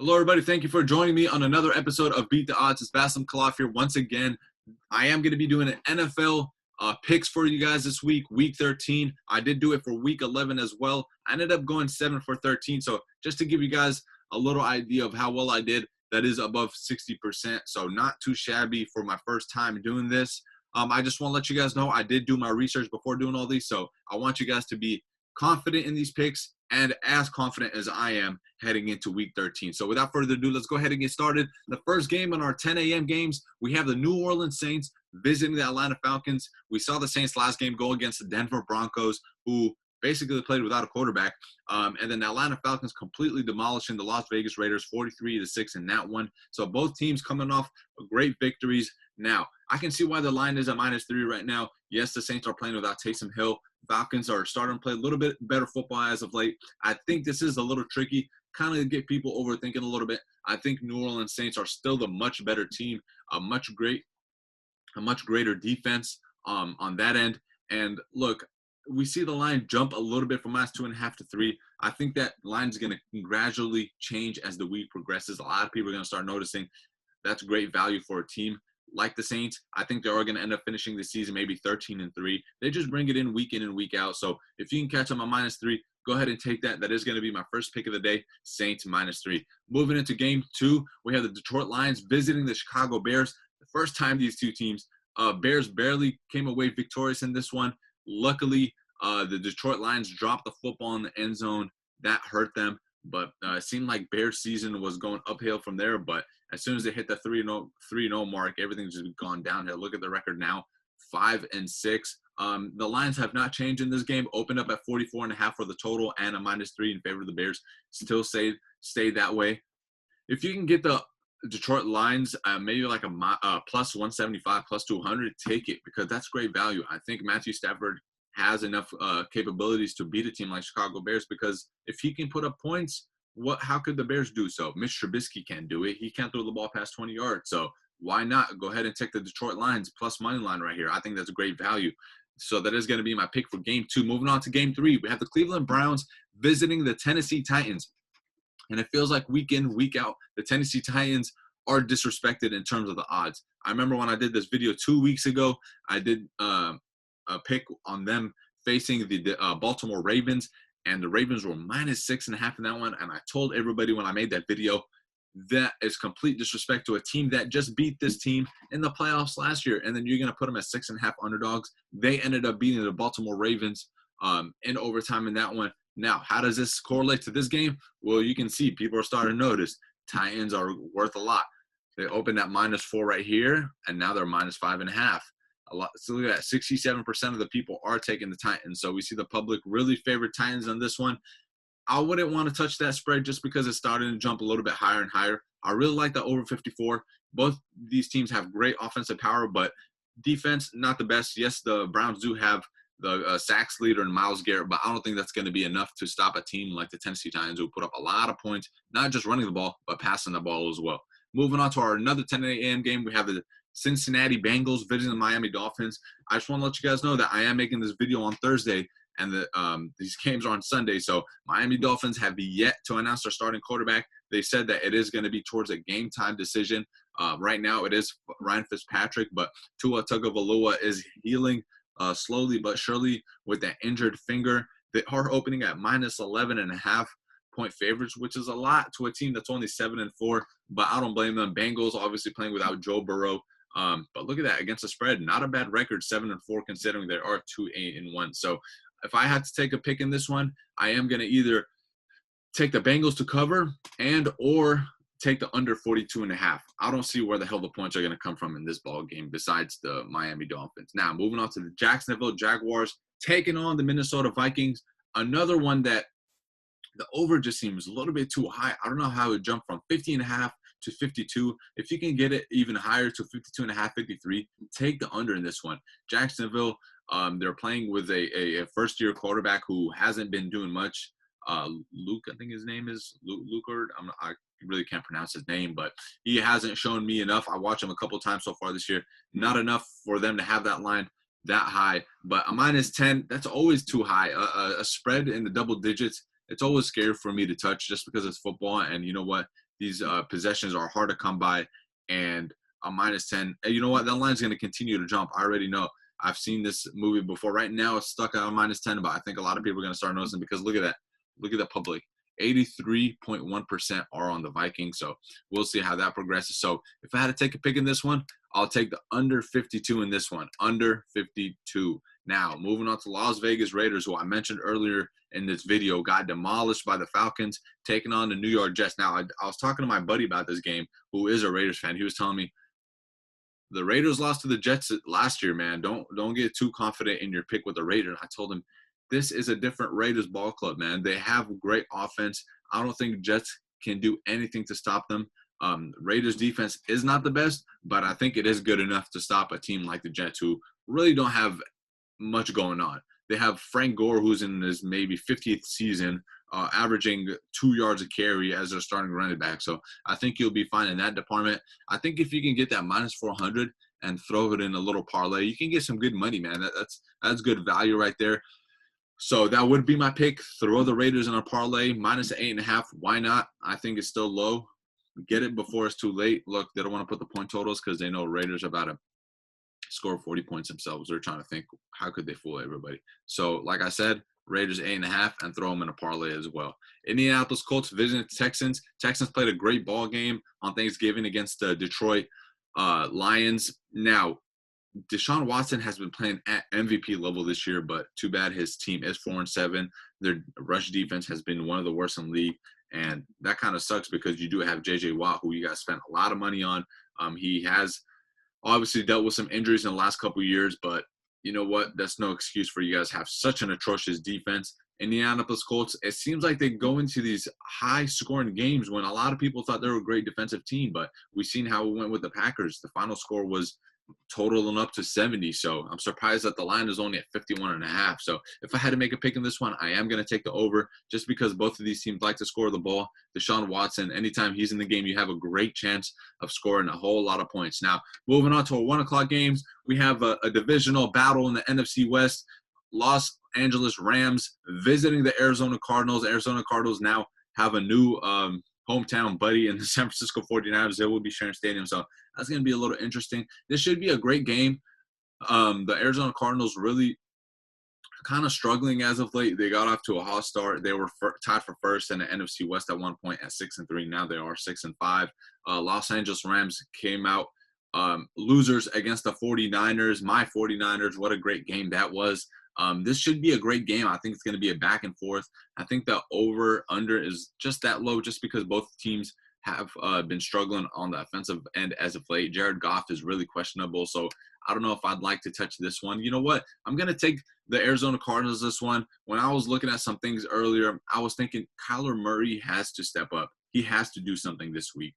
Hello, everybody. Thank you for joining me on another episode of Beat the Odds. It's Bassem Khalaf here once again. I am going to be doing an NFL picks for you guys this week, week 13. I did do it for week 11 as well. I ended up going 7 for 13. So just to give you guys a little idea of how well I did, that is above 60%. So not too shabby for my first time doing this. I just want to let you guys know I did do my research before doing all these. So I want you guys to be confident in these picks and as confident as I am heading into week 13. So without further ado, let's go ahead and get started. The first game on our 10 a.m. games, we have the New Orleans Saints visiting the Atlanta Falcons. We saw the Saints last game go against the Denver Broncos, who basically played without a quarterback. And then the Atlanta Falcons completely demolishing the Las Vegas Raiders 43-6 in that one. So both teams coming off great victories. Now, I can see why the line is at -3 right now. Yes, the Saints are playing without Taysom Hill. Falcons are starting to play a little bit better football as of late. I think this is a little tricky, kind of get people overthinking a little bit. I think New Orleans Saints are still the much better team, a much greater defense on that end. And look, we see the line jump a little bit from -2.5 to 3. I think that line is going to gradually change as the week progresses. A lot of people are going to start noticing that's great value for a team like the Saints. I think they are going to end up finishing the season maybe 13-3. They just bring it in and week out. So if you can catch them at -3, go ahead and take that. That is going to be my first pick of the day, Saints -3. Moving into game 2, we have the Detroit Lions visiting the Chicago Bears. The first time these two teams, Bears barely came away victorious in this one. Luckily, the Detroit Lions dropped the football in the end zone. That hurt them. But it seemed like Bears season was going uphill from there. But as soon as they hit the 3-0 mark, everything's just gone downhill. Look at the record now, 5-6. The lines have not changed in this game. Opened up at 44.5 for the total and a -3 in favor of the Bears. Still stay that way. If you can get the Detroit Lions, maybe like a plus 175, plus 200, take it because that's great value. I think Matthew Stafford has enough capabilities to beat a team like Chicago Bears because if he can put up points, how could the Bears do so? Mitch Trubisky can't do it. He can't throw the ball past 20 yards. So why not go ahead and take the Detroit Lions plus money line right here? I think that's a great value. So that is going to be my pick for game 2. Moving on to game 3, we have the Cleveland Browns visiting the Tennessee Titans. And it feels like week in, week out, the Tennessee Titans are disrespected in terms of the odds. I remember when I did this video 2 weeks ago, I did a pick on them facing the Baltimore Ravens, and the Ravens were -6.5 in that one. And I told everybody when I made that video, that is complete disrespect to a team that just beat this team in the playoffs last year. And then you're going to put them as 6.5 underdogs. They ended up beating the Baltimore Ravens in overtime in that one. Now, how does this correlate to this game? Well, you can see people are starting to notice Titans are worth a lot. They opened at -4 right here, and now they're -5.5. A lot. So look at that, 67% of the people are taking the Titans. So we see the public really favorite Titans on this one. I wouldn't want to touch that spread just because it's starting to jump a little bit higher and higher. I really like the over 54. Both these teams have great offensive power, but defense, not the best. Yes, the Browns do have the sacks leader in Myles Garrett, but I don't think that's going to be enough to stop a team like the Tennessee Titans who put up a lot of points, not just running the ball, but passing the ball as well. Moving on to our another 10 a.m. game, we have the Cincinnati Bengals visiting the Miami Dolphins. I just want to let you guys know that I am making this video on Thursday, and these games are on Sunday. So Miami Dolphins have yet to announce their starting quarterback. They said that it is going to be towards a game time decision. Right now it is Ryan Fitzpatrick, but Tua Tagovailoa is healing slowly but surely with that injured finger. They are opening at -11.5 point favorites, which is a lot to a team that's only 7-4, but I don't blame them. Bengals obviously playing without Joe Burrow. But look at that against the spread. Not a bad record, 7-4, considering there are 2-8-1. So if I had to take a pick in this one, I am going to either take the Bengals to cover or take the under 42.5. I don't see where the hell the points are going to come from in this ball game besides the Miami Dolphins. Now, moving on to the Jacksonville Jaguars taking on the Minnesota Vikings. Another one that the over just seems a little bit too high. I don't know how it jumped from 50.5 to 52. If you can get it even higher to 52.5, 53, take the under in this one. Jacksonville, they're playing with a first-year quarterback who hasn't been doing much. Luke, I think his name is Lucard. I really can't pronounce his name, but he hasn't shown me enough. I watched him a couple times so far this year. Not enough for them to have that line that high. But a -10, that's always too high. A spread in the double digits it's always scary for me to touch just because it's football. And you know what? These possessions are hard to come by. And a -10, you know what? That line's going to continue to jump. I already know. I've seen this movie before. Right now, it's stuck at a -10, but I think a lot of people are going to start noticing because look at that. Look at the public. 83.1% are on the Vikings. So we'll see how that progresses. So if I had to take a pick in this one, I'll take the under 52 in this one. Under 52. Now, moving on to Las Vegas Raiders, who I mentioned earlier in this video, got demolished by the Falcons, taking on the New York Jets. Now, I was talking to my buddy about this game, who is a Raiders fan. He was telling me, the Raiders lost to the Jets last year, man. Don't get too confident in your pick with the Raiders. I told him, this is a different Raiders ball club, man. They have great offense. I don't think Jets can do anything to stop them. Raiders defense is not the best, but I think it is good enough to stop a team like the Jets, who really don't have much going on. They have Frank Gore, who's in his maybe 50th season, averaging 2 yards a carry as their starting running back. So I think you'll be fine in that department. I think if you can get that -400 and throw it in a little parlay, you can get some good money, man. That's good value right there. So that would be my pick. Throw the Raiders in a parlay, -8.5. Why not? I think it's still low. Get it before it's too late. Look, they don't want to put the point totals because they know Raiders are about to score 40 points themselves. They're trying to think, how could they fool everybody? So, like I said, Raiders 8.5 and throw them in a parlay as well. Indianapolis Colts visiting Texans. Texans played a great ball game on Thanksgiving against the Detroit Lions. Now, Deshaun Watson has been playing at MVP level this year, but too bad his team is 4-7. Their rush defense has been one of the worst in the league, and that kind of sucks because you do have J.J. Watt, who you guys spent a lot of money on. He has obviously dealt with some injuries in the last couple of years, but you know what? That's no excuse for you guys to have such an atrocious defense. Indianapolis Colts, it seems like they go into these high-scoring games when a lot of people thought they were a great defensive team, but we've seen how it went with the Packers. The final score was totaling up to 70. So I'm surprised that the line is only at 51.5. So if I had to make a pick in this one, I am going to take the over just because both of these teams like to score the ball. Deshaun Watson, anytime he's in the game, you have a great chance of scoring a whole lot of points. Now, moving on to our 1 o'clock games, we have a divisional battle in the NFC West. Los Angeles Rams visiting the Arizona Cardinals. Arizona Cardinals now have a new hometown buddy in the San Francisco 49ers. They will be sharing stadium, so that's going to be a little interesting. This should be a great game. The Arizona Cardinals really kind of struggling as of late. They got off to a hot start. They were tied for first in the NFC West at one point at 6-3. Now they are 6-5. Los Angeles Rams came out losers against the 49ers. My 49ers, what a great game that was. This should be a great game. I think it's going to be a back and forth. I think the over-under is just that low just because both teams have been struggling on the offensive end as of late. Jared Goff is really questionable, so I don't know if I'd like to touch this one. You know what? I'm going to take the Arizona Cardinals this one. When I was looking at some things earlier, I was thinking Kyler Murray has to step up. He has to do something this week.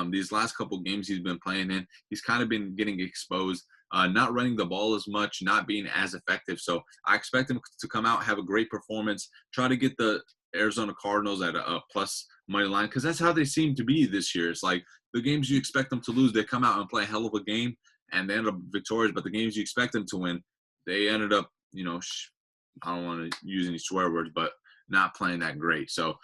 These last couple games he's been playing in, he's kind of been getting exposed. Not running the ball as much, not being as effective. So I expect him to come out, have a great performance, try to get the Arizona Cardinals at a plus money line because that's how they seem to be this year. It's like the games you expect them to lose, they come out and play a hell of a game and they end up victorious. But the games you expect them to win, they ended up, I don't want to use any swear words, but not playing that great. So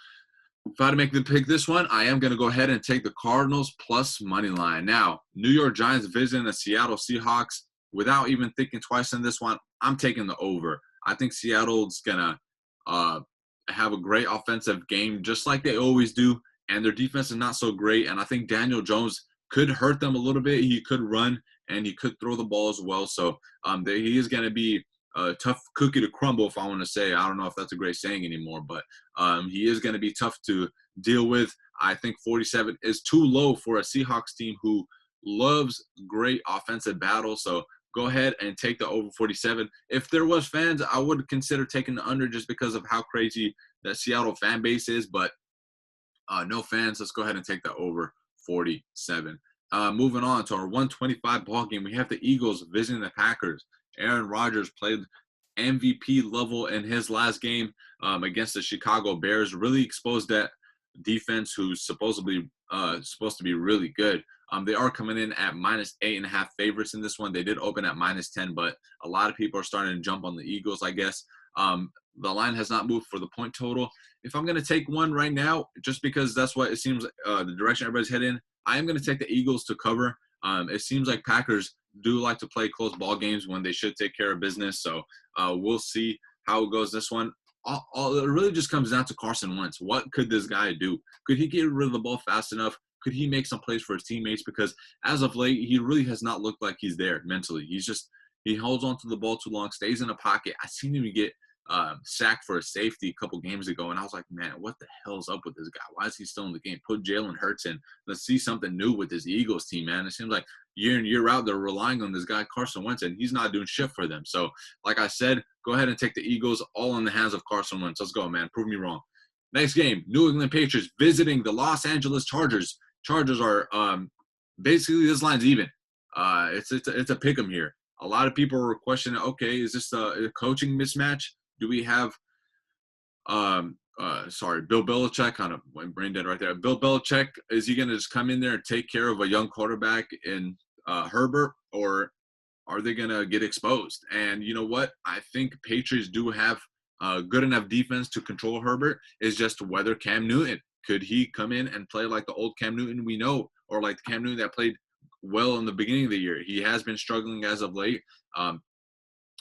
if I had to make the pick this one, I am going to go ahead and take the Cardinals plus money line. Now, New York Giants visiting the Seattle Seahawks. Without even thinking twice on this one, I'm taking the over. I think Seattle's going to have a great offensive game just like they always do, and their defense is not so great. And I think Daniel Jones could hurt them a little bit. He could run, and he could throw the ball as well. So he is going to be a tough cookie to crumble, if I want to say. I don't know if that's a great saying anymore, but he is going to be tough to deal with. I think 47 is too low for a Seahawks team who loves great offensive battle. So go ahead and take the over 47. If there was fans, I would consider taking the under just because of how crazy that Seattle fan base is. But no fans. Let's go ahead and take the over 47. Moving on to our 125 ball game, we have the Eagles visiting the Packers. Aaron Rodgers played MVP level in his last game against the Chicago Bears. Really exposed that defense, who's supposed to be really good. They are coming in at -8.5 favorites in this one. They did open at -10, but a lot of people are starting to jump on the Eagles, I guess. The line has not moved for the point total. If I'm going to take one right now, just because that's what it seems the direction everybody's heading, I am going to take the Eagles to cover. It seems like Packers do like to play close ball games when they should take care of business. So we'll see how it goes this one. It really just comes down to Carson Wentz. What could this guy do? Could he get rid of the ball fast enough? Could he make some plays for his teammates? Because as of late, he really has not looked like he's there mentally. He holds on to the ball too long, stays in a pocket. I seen him get sacked for a safety a couple games ago, and I was like, man, what the hell's up with this guy? Why is he still in the game? Put Jalen Hurts in. Let's see something new with this Eagles team, man. It seems like year in, year out, they're relying on this guy, Carson Wentz, and he's not doing shit for them. So, like I said, go ahead and take the Eagles all in the hands of Carson Wentz. Let's go, man. Prove me wrong. Next game, New England Patriots visiting the Los Angeles Chargers. Chargers are basically, this line's even. It's a pick 'em here. A lot of people were questioning, okay, is this a coaching mismatch? Do we have Bill Belichick, kind of went brain dead right there. Bill Belichick, is he going to just come in there and take care of a young quarterback in Herbert, or are they going to get exposed? And you know what? I think Patriots do have good enough defense to control Herbert. It's just whether Cam Newton, could he come in and play like the old Cam Newton we know, or like the Cam Newton that played well in the beginning of the year? He has been struggling as of late.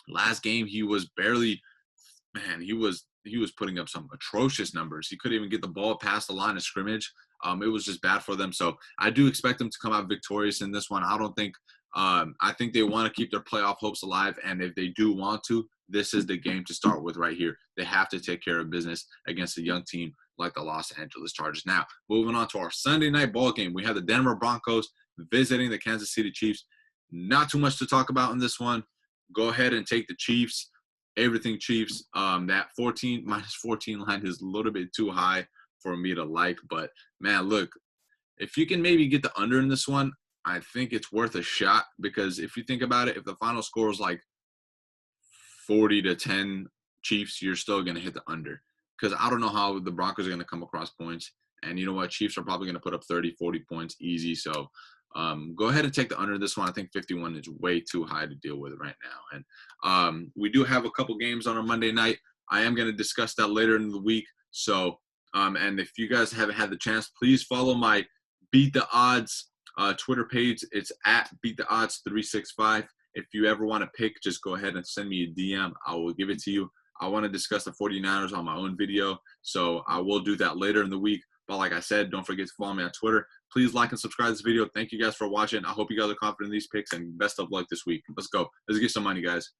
Last game, he was barely – man, he was putting up some atrocious numbers. He couldn't even get the ball past the line of scrimmage. It was just bad for them. So I do expect them to come out victorious in this one. I think they want to keep their playoff hopes alive, and if they do want to, this is the game to start with right here. They have to take care of business against a young team like the Los Angeles Chargers. Now, moving on to our Sunday night ball game, we have the Denver Broncos visiting the Kansas City Chiefs. Not too much to talk about in this one. Go ahead and take the Chiefs. Everything Chiefs. That -14 line is a little bit too high for me to like. But, man, look, if you can maybe get the under in this one, I think it's worth a shot, because if you think about it, if the final score is like 40-10 Chiefs, you're still going to hit the under, because I don't know how the Broncos are going to come across points. And you know what? Chiefs are probably going to put up 30, 40 points easy. So go ahead and take the under this one. I think 51 is way too high to deal with right now. And we do have a couple games on our Monday night. I am going to discuss that later in the week. So, and if you guys haven't had the chance, please follow my Beat the Odds Twitter page. It's at Beat the Odds 365. If you ever want to pick, just go ahead and send me a DM. I will give it to you. I want to discuss the 49ers on my own video, so I will do that later in the week. But like I said, don't forget to follow me on Twitter. Please like and subscribe to this video. Thank you guys for watching. I hope you guys are confident in these picks, and best of luck this week. Let's go. Let's get some money, guys.